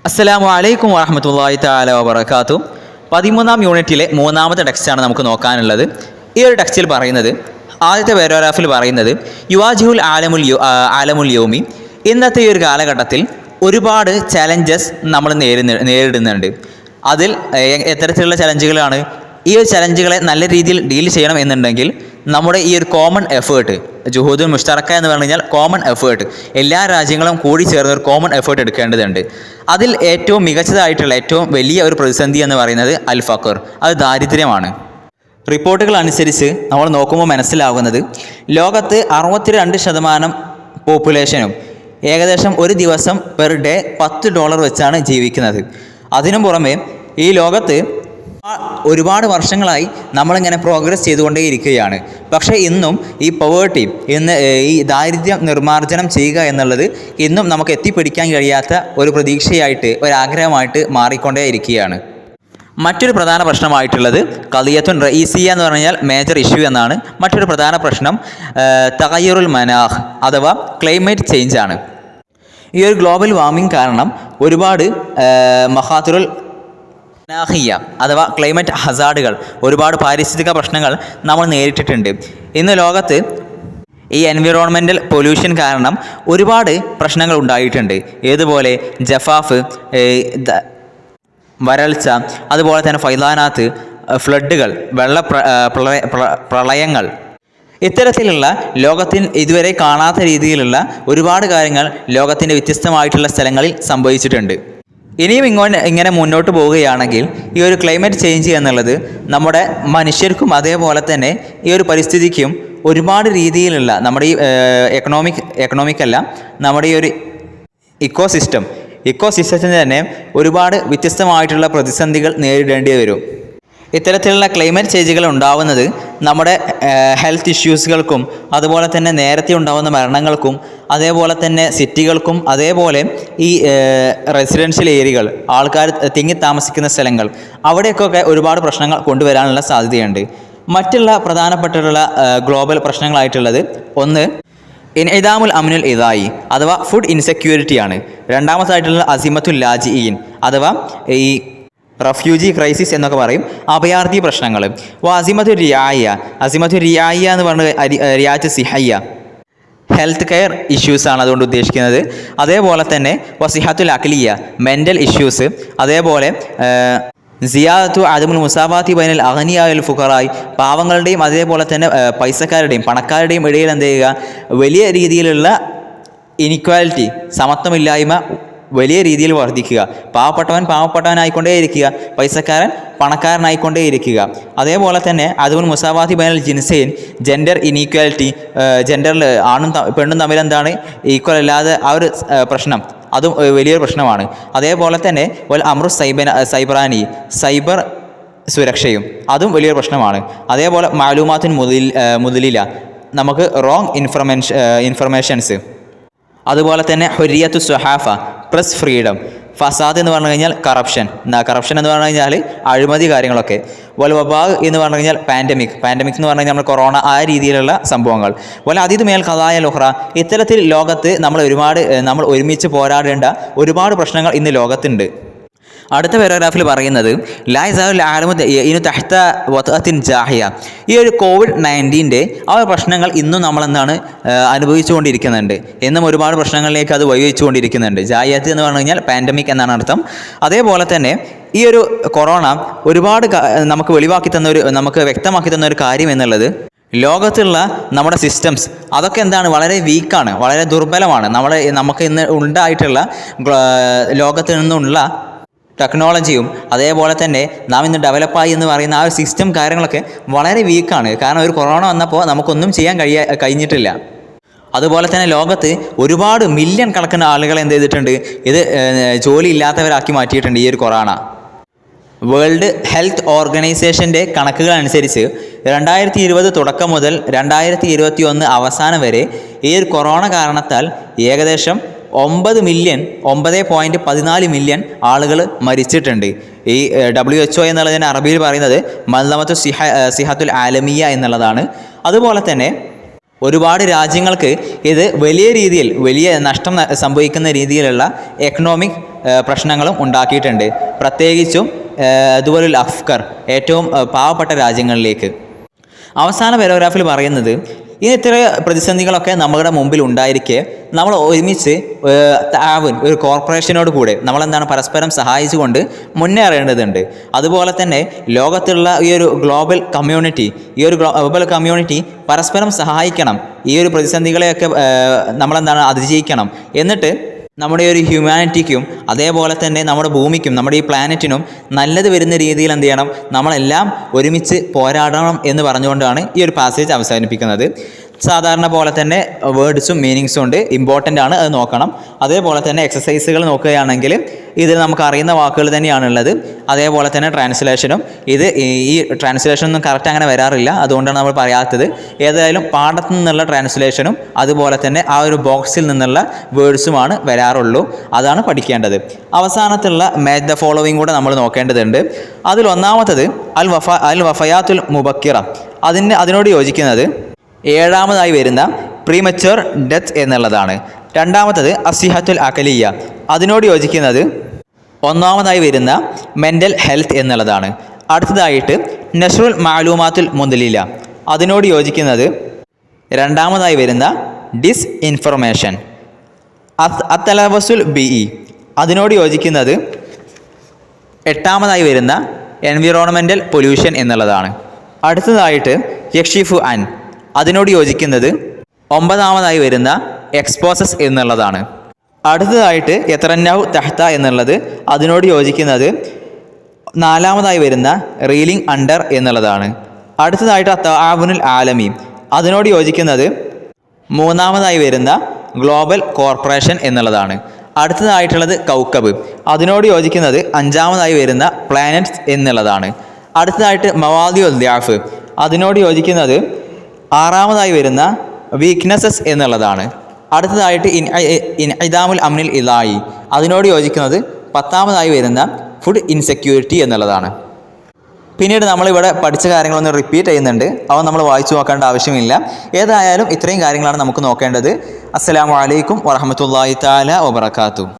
അസ്സലാമു അലൈക്കും വറഹ്മത്തുള്ളാഹി തആല വബറകാതുഹു. 13-ാം യൂണിറ്റിലെ മൂന്നാമത്തെ ടെക്സ്റ്റാണ് നമുക്ക് നോക്കാനുള്ളത്. ഈ ഒരു ടെക്സ്റ്റിൽ പറയുന്നത്, ആദ്യത്തെ പാരാഗ്രാഫിൽ പറയുന്നത്, യുവാജിഹുൽ ആലമുൽ യൗമി, ഇന്നത്തെ ഈ ഒരു കാലഘട്ടത്തിൽ ഒരുപാട് ചലഞ്ചസ് നമ്മൾ നേരിടുന്നുണ്ട്. അതിൽ എത്തരത്തിലുള്ള ചലഞ്ചുകളാണ്? ഈ ഒരു ചലഞ്ചുകളെ നല്ല രീതിയിൽ ഡീൽ ചെയ്യണം എന്നുണ്ടെങ്കിൽ നമ്മുടെ ഈ ഒരു കോമൺ എഫേർട്ട്, ജുഹൂദുൽ മുഷ്തറക്ക എന്ന് പറഞ്ഞു കഴിഞ്ഞാൽ കോമൺ എഫേർട്ട്, എല്ലാ രാജ്യങ്ങളും കൂടി ചേർന്ന് ഒരു കോമൺ എഫേർട്ട് എടുക്കേണ്ടതുണ്ട്. അതിൽ ഏറ്റവും മികച്ചതായിട്ടുള്ള ഏറ്റവും വലിയ ഒരു പ്രതിസന്ധി എന്ന് പറയുന്നത് അൽ ഫഖർ, അത് ദാരിദ്ര്യമാണ്. റിപ്പോർട്ടുകൾ അനുസരിച്ച് നമ്മൾ നോക്കുമ്പോൾ മനസ്സിലാകുന്നത്, ലോകത്ത് 62% പോപ്പുലേഷനും ഏകദേശം ഒരു ദിവസം പെർ ഡേ $10 വെച്ചാണ് ജീവിക്കുന്നത്. അതിനു പുറമെ ഈ ലോകത്ത് ഒരുപാട് വർഷങ്ങളായി നമ്മളിങ്ങനെ പ്രോഗ്രസ് ചെയ്തുകൊണ്ടേയിരിക്കുകയാണ്. പക്ഷേ ഇന്നും ഈ പവേർട്ടി, ഈ ദാരിദ്ര്യം നിർമ്മാർജ്ജനം ചെയ്യുക എന്നുള്ളത് ഇന്നും നമുക്ക് എത്തിപ്പിടിക്കാൻ കഴിയാത്ത ഒരു പ്രതീക്ഷയായിട്ട്, ഒരാഗ്രഹമായിട്ട് മാറിക്കൊണ്ടേയിരിക്കുകയാണ്. മറ്റൊരു പ്രധാന പ്രശ്നമായിട്ടുള്ളത് ഖളിയത്തുൻ റഈസിയ എന്ന് പറഞ്ഞാൽ മേജർ ഇഷ്യൂ എന്നാണ്. മറ്റൊരു പ്രധാന പ്രശ്നം തഗയ്യുറുൽ മനാഖ് അഥവാ ക്ലൈമറ്റ് ചേഞ്ച് ആണ്. ഈ ഒരു ഗ്ലോബൽ വാർമിംഗ് കാരണം ഒരുപാട് മഹാതുറുൽ മനാഖിയ അഥവാ ക്ലൈമറ്റ് ഹസാർഡുകൾ, ഒരുപാട് പാരിസ്ഥിതിക പ്രശ്നങ്ങൾ നമ്മൾ നേരിട്ടിട്ടുണ്ട്. ഇന്ന് ലോകത്ത് ഈ എൻവിറോൺമെൻറ്റൽ പൊല്യൂഷൻ കാരണം ഒരുപാട് പ്രശ്നങ്ങൾ ഉണ്ടായിട്ടുണ്ട്. ഏതുപോലെ ജഫാഫ്, വരൾച്ച, അതുപോലെ തന്നെ ഫൈലാനാത്ത്, ഫ്ലഡുകൾ, പ്രളയങ്ങൾ, ഇത്തരത്തിലുള്ള ലോകത്തിന് ഇതുവരെ കാണാത്ത രീതിയിലുള്ള ഒരുപാട് കാര്യങ്ങൾ ലോകത്തിൻ്റെ വ്യത്യസ്തമായിട്ടുള്ള സ്ഥലങ്ങളിൽ സംഭവിച്ചിട്ടുണ്ട്. ഇനിയും ഇങ്ങനെ മുന്നോട്ട് പോവുകയാണെങ്കിൽ ഈ ഒരു ക്ലൈമറ്റ് ചേഞ്ച് എന്നുള്ളത് നമ്മുടെ മനുഷ്യർക്കും അതേപോലെ തന്നെ ഈ ഒരു പരിസ്ഥിതിക്കും ഒരുപാട് രീതിയിലുള്ള നമ്മുടെ ഈ എക്കണോമിക്കല്ല, നമ്മുടെ ഈ ഒരു ഇക്കോസിസ്റ്റത്തിന് തന്നെ ഒരുപാട് വ്യത്യസ്തമായിട്ടുള്ള പ്രതിസന്ധികൾ നേരിടേണ്ടി വരും. ഇത്തരത്തിലുള്ള ക്ലൈമറ്റ് ചേഞ്ചുകൾ ഉണ്ടാവുന്നത് നമ്മുടെ ഹെൽത്ത് ഇഷ്യൂസുകൾക്കും അതുപോലെ തന്നെ നേരത്തെ ഉണ്ടാകുന്ന മരണങ്ങൾക്കും അതേപോലെ തന്നെ സിറ്റികൾക്കും അതേപോലെ ഈ റെസിഡൻഷ്യൽ ഏരിയകൾ, ആൾക്കാർ തിങ്ങി താമസിക്കുന്ന സ്ഥലങ്ങൾ, അവിടേക്കൊക്കെ ഒരുപാട് പ്രശ്നങ്ങൾ കൊണ്ടുവരാനുള്ള സാധ്യതയുണ്ട്. മറ്റുള്ള പ്രധാനപ്പെട്ടിട്ടുള്ള ഗ്ലോബൽ പ്രശ്നങ്ങളായിട്ടുള്ളത്, ഒന്ന് ഇൻഇദാമുൽ അമ്നുൽ ഇദായി അഥവാ ഫുഡ് ഇൻസെക്യൂരിറ്റിയാണ്. രണ്ടാമതായിട്ടുള്ള അസിമത്തുൽ ലാജിഈൻ അഥവാ ഈ റെഫ്യൂജി ക്രൈസിസ് എന്നൊക്കെ പറയും, അഭയാർത്ഥി പ്രശ്നങ്ങൾ. അസിമത്തു റിയായ എന്ന് പറഞ്ഞത് റിയാത്ത് സിഹയ്യ, ഹെൽത്ത് കെയർ ഇഷ്യൂസാണ് അതുകൊണ്ട് ഉദ്ദേശിക്കുന്നത്. അതേപോലെ തന്നെ വസിഹത്തുൽ അഖ്ലിയ, മെൻ്റൽ ഇഷ്യൂസ്. അതേപോലെ സിയാദത്തു അദമുൽ മുസാവാത്തി ബൈനൽ അഗ്നിയ വൽ ഫുഖറായി, പാവങ്ങളുടെയും അതേപോലെ തന്നെ പൈസക്കാരുടെയും പണക്കാരുടെയും ഇടയിൽ എന്ത് ചെയ്യുക, വലിയ രീതിയിലുള്ള ഇനിക്വാലിറ്റി, സമത്വമില്ലായ്മ വലിയ രീതിയിൽ വർദ്ധിക്കുക. പാവപ്പെട്ടവനായിക്കൊണ്ടേയിരിക്കുക, പൈസക്കാരൻ പണക്കാരനായിക്കൊണ്ടേയിരിക്കുക. അതേപോലെ തന്നെ അതുപോലെ മുസാവാത്തി ബൈനൽ ജിൻസൈൻ, ജെൻഡർ ഇനീക്വാലിറ്റി, ജെൻഡറിൽ ആണും പെണ്ണും തമ്മിൽ എന്താണ് ഈക്വൽ അല്ലാതെ ആ ഒരു പ്രശ്നം, അതും വലിയൊരു പ്രശ്നമാണ്. അതേപോലെ തന്നെ അമ്രു സൈബറാനി, സൈബർ സുരക്ഷയും അതും വലിയൊരു പ്രശ്നമാണ്. അതേപോലെ മാലൂമാത്തിൻ മുതലില, നമുക്ക് റോങ് ഇൻഫർമേഷൻസ്. അതുപോലെ തന്നെ ഹുരിയത്തു സ്വഹാഫ, പ്രസ് ഫ്രീഡം. ഫസാദ് എന്ന് പറഞ്ഞു കഴിഞ്ഞാൽ കറപ്ഷൻ എന്ന് പറഞ്ഞു കഴിഞ്ഞാൽ അഴിമതി കാര്യങ്ങളൊക്കെ. വബാഗ് എന്ന് പറഞ്ഞു കഴിഞ്ഞാൽ പാൻഡമിക് എന്ന് പറഞ്ഞു കഴിഞ്ഞാൽ നമ്മൾ കൊറോണ, ആ രീതിയിലുള്ള സംഭവങ്ങൾ. അതീത് മേൽ ഖദായ ലുഹ്റ, ഇത്തരത്തിൽ ലോകത്ത് നമ്മൾ ഒരുമിച്ച് പോരാടേണ്ട ഒരുപാട് പ്രശ്നങ്ങൾ ഇന്ന് ലോകത്തുണ്ട്. അടുത്ത പാരാഗ്രാഫിൽ പറയുന്നത് ഈ ഒരു COVID-19 ആ പ്രശ്നങ്ങൾ ഇന്നും നമ്മളെന്താണ് അനുഭവിച്ചുകൊണ്ടിരിക്കുന്നുണ്ട്. എന്നും ഒരുപാട് പ്രശ്നങ്ങളിലേക്ക് അത് വഴിവെച്ചുകൊണ്ടിരിക്കുന്നുണ്ട്. ജാഹിയത്ത് എന്ന് പറഞ്ഞു കഴിഞ്ഞാൽ പാൻഡമിക് എന്നാണ് അർത്ഥം. അതേപോലെ തന്നെ ഈ ഒരു കൊറോണ ഒരുപാട് നമുക്ക് വ്യക്തമാക്കി തന്ന ഒരു കാര്യം എന്നുള്ളത്, ലോകത്തുള്ള നമ്മുടെ സിസ്റ്റംസ് അതൊക്കെ എന്താണ്, വളരെ വീക്കാണ്, വളരെ ദുർബലമാണ്. നമുക്ക് ഇന്ന് ഉണ്ടായിട്ടുള്ള ലോകത്ത് നിന്നുള്ള ടെക്നോളജിയും അതേപോലെ തന്നെ നാം ഇന്ന് ഡെവലപ്പായി എന്ന് പറയുന്ന ആ ഒരു സിസ്റ്റം കാര്യങ്ങളൊക്കെ വളരെ വീക്കാണ്. കാരണം ഒരു കൊറോണ വന്നപ്പോൾ നമുക്കൊന്നും ചെയ്യാൻ കഴിഞ്ഞിട്ടില്ല. അതുപോലെ തന്നെ ലോകത്ത് ഒരുപാട് മില്യൺ കണക്കിന് ആളുകളെ എന്ത് ചെയ്തിട്ടുണ്ട്, ഇത് ജോലി ഇല്ലാത്തവരാക്കി മാറ്റിയിട്ടുണ്ട് ഈ ഒരു കൊറോണ. വേൾഡ് ഹെൽത്ത് ഓർഗനൈസേഷൻ്റെ കണക്കുകൾ അനുസരിച്ച് 2020 തുടക്കം മുതൽ 2021 അവസാനം വരെ ഈ ഒരു കൊറോണ കാരണത്താൽ ഏകദേശം 9.14 മില്യൺ ആളുകൾ മരിച്ചിട്ടുണ്ട്. ഈ WHO എന്നുള്ളതിന് അറബിയിൽ പറയുന്നത് മൻലമത്തു സിഹത്തുൽ ആലമിയ എന്നുള്ളതാണ്. അതുപോലെ തന്നെ ഒരുപാട് രാജ്യങ്ങൾക്ക് ഇത് വലിയ രീതിയിൽ വലിയ നഷ്ടം സംഭവിക്കുന്ന രീതിയിലുള്ള എക്കണോമിക് പ്രശ്നങ്ങളും ഉണ്ടാക്കിയിട്ടുണ്ട്. പ്രത്യേകിച്ചും ദുവലുൽ അഫ്കർ, ഏറ്റവും പാവപ്പെട്ട രാജ്യങ്ങളിലേക്ക്. അവസാന പാരഗ്രാഫിൽ പറയുന്നത് ഈ ഇത്ര പ്രതിസന്ധികളൊക്കെ നമ്മുടെ മുമ്പിൽ ഉണ്ടായിരിക്കെ നമ്മൾ ഒരുമിച്ച് താവൻ ഒരു കോർപ്പറേഷനോട് കൂടെ നമ്മളെന്താണ് പരസ്പരം സഹായിച്ചുകൊണ്ട് മുന്നേറേണ്ടതുണ്ട്. അതുപോലെ തന്നെ ലോകത്തുള്ള ഈ ഒരു ഗ്ലോബൽ കമ്മ്യൂണിറ്റി പരസ്പരം സഹായിക്കണം. ഈ ഒരു പ്രതിസന്ധികളെയൊക്കെ നമ്മളെന്താണ് അതിജയിക്കണം. എന്നിട്ട് നമ്മുടെ ഒരു ഹ്യൂമാനിറ്റിക്കും അതേപോലെ തന്നെ നമ്മുടെ ഭൂമിക്കും നമ്മുടെ ഈ പ്ലാനറ്റിനും നല്ലത് വരുന്ന രീതിയിൽ എന്ത് ചെയ്യണം, നമ്മളെല്ലാം ഒരുമിച്ച് പോരാടണം എന്ന് പറഞ്ഞുകൊണ്ടാണ് ഈ ഒരു പാസേജ് അവസാനിപ്പിക്കുന്നത്. സാധാരണ പോലെ തന്നെ വേർഡ്സും മീനിങ്സും ഉണ്ട്, ഇമ്പോർട്ടൻ്റ് ആണ്, അത് നോക്കണം. അതേപോലെ തന്നെ എക്സസൈസുകൾ നോക്കുകയാണെങ്കിൽ ഇതിൽ നമുക്ക് അറിയുന്ന വാക്കുകൾ തന്നെയാണുള്ളത്. അതേപോലെ തന്നെ ട്രാൻസ്ലേഷനും, ഈ ട്രാൻസ്ലേഷനൊന്നും കറക്റ്റ് അങ്ങനെ വരാറില്ല, അതുകൊണ്ടാണ് നമ്മൾ പറയാത്തത്. ഏതായാലും പാഠത്തു നിന്നുള്ള ട്രാൻസ്ലേഷനും അതുപോലെ തന്നെ ആ ഒരു ബോക്സിൽ നിന്നുള്ള വേർഡ്സുമാണ് വരാറുള്ളൂ. അതാണ് പഠിക്കേണ്ടത്. അവസാനത്തുള്ള മാച്ച് ദ ഫോളോവിങ് കൂടെ നമ്മൾ നോക്കേണ്ടതുണ്ട്. അതിലൊന്നാമത്തത് അൽ വഫയാത്തുൽ മുബക്കിറ, അതിനോട് യോജിക്കുന്നത് ഏഴാമതായി വരുന്ന പ്രീമച്വർ ഡെത്ത് എന്നുള്ളതാണ്. രണ്ടാമത്തത് അസിഹത്തുൽ അഖലിയ, അതിനോട് യോജിക്കുന്നത് ഒന്നാമതായി വരുന്ന മെൻ്റൽ ഹെൽത്ത് എന്നുള്ളതാണ്. അടുത്തതായിട്ട് നഷ്റുൽ മാലൂമാത്തുൽ മുദ്ലില, അതിനോട് യോജിക്കുന്നത് രണ്ടാമതായി വരുന്ന ഡിസ്ഇൻഫർമേഷൻ. അത്തലവസുൽ ബിഇ, അതിനോട് യോജിക്കുന്നത് എട്ടാമതായി വരുന്ന എൻവിറോൺമെൻ്റൽ പൊല്യൂഷൻ എന്നുള്ളതാണ്. അടുത്തതായിട്ട് യക്ഷിഫു അൻ, അതിനോട് യോജിക്കുന്നത് ഒമ്പതാമതായി വരുന്ന എക്സ്പോസസ് എന്നുള്ളതാണ്. അടുത്തതായിട്ട് യത്രന്നഹു തഹ്ത എന്നുള്ളത്, അതിനോട് യോജിക്കുന്നത് നാലാമതായി വരുന്ന റീലിംഗ് അണ്ടർ എന്നുള്ളതാണ്. അടുത്തതായിട്ട് തആവുനുൽ ആലമി, അതിനോട് യോജിക്കുന്നത് മൂന്നാമതായി വരുന്ന ഗ്ലോബൽ കോർപ്പറേഷൻ എന്നുള്ളതാണ്. അടുത്തതായിട്ടുള്ളത് കൗക്കബ്, അതിനോട് യോജിക്കുന്നത് അഞ്ചാമതായി വരുന്ന പ്ലാനറ്റ്സ് എന്നുള്ളതാണ്. അടുത്തതായിട്ട് മവാദിഉൽ ദ്യാഫ്, അതിനോട് യോജിക്കുന്നത് ആറാമതായി വരുന്ന വീക്ക്നെസ്സസ് എന്നുള്ളതാണ്. അടുത്തതായിട്ട് ഇൻഇദാമുൽ അംനിൽ ഇലായി, അതിനോട് യോജിക്കുന്നത് പത്താമതായി വരുന്ന ഫുഡ് ഇൻസെക്യൂരിറ്റി എന്നുള്ളതാണ്. പിന്നീട് നമ്മളിവിടെ പഠിച്ച കാര്യങ്ങളൊന്ന് റിപ്പീറ്റ് ചെയ്യുന്നുണ്ട്, അവ നമ്മൾ വായിച്ചു നോക്കേണ്ട ആവശ്യമില്ല. ഏതായാലും ഇത്രയും കാര്യങ്ങളാണ് നമുക്ക് നോക്കേണ്ടത്. അസ്സലാമു അലൈക്കും വറഹ്മത്തുള്ളാഹി തആല വബറകാതുഹു.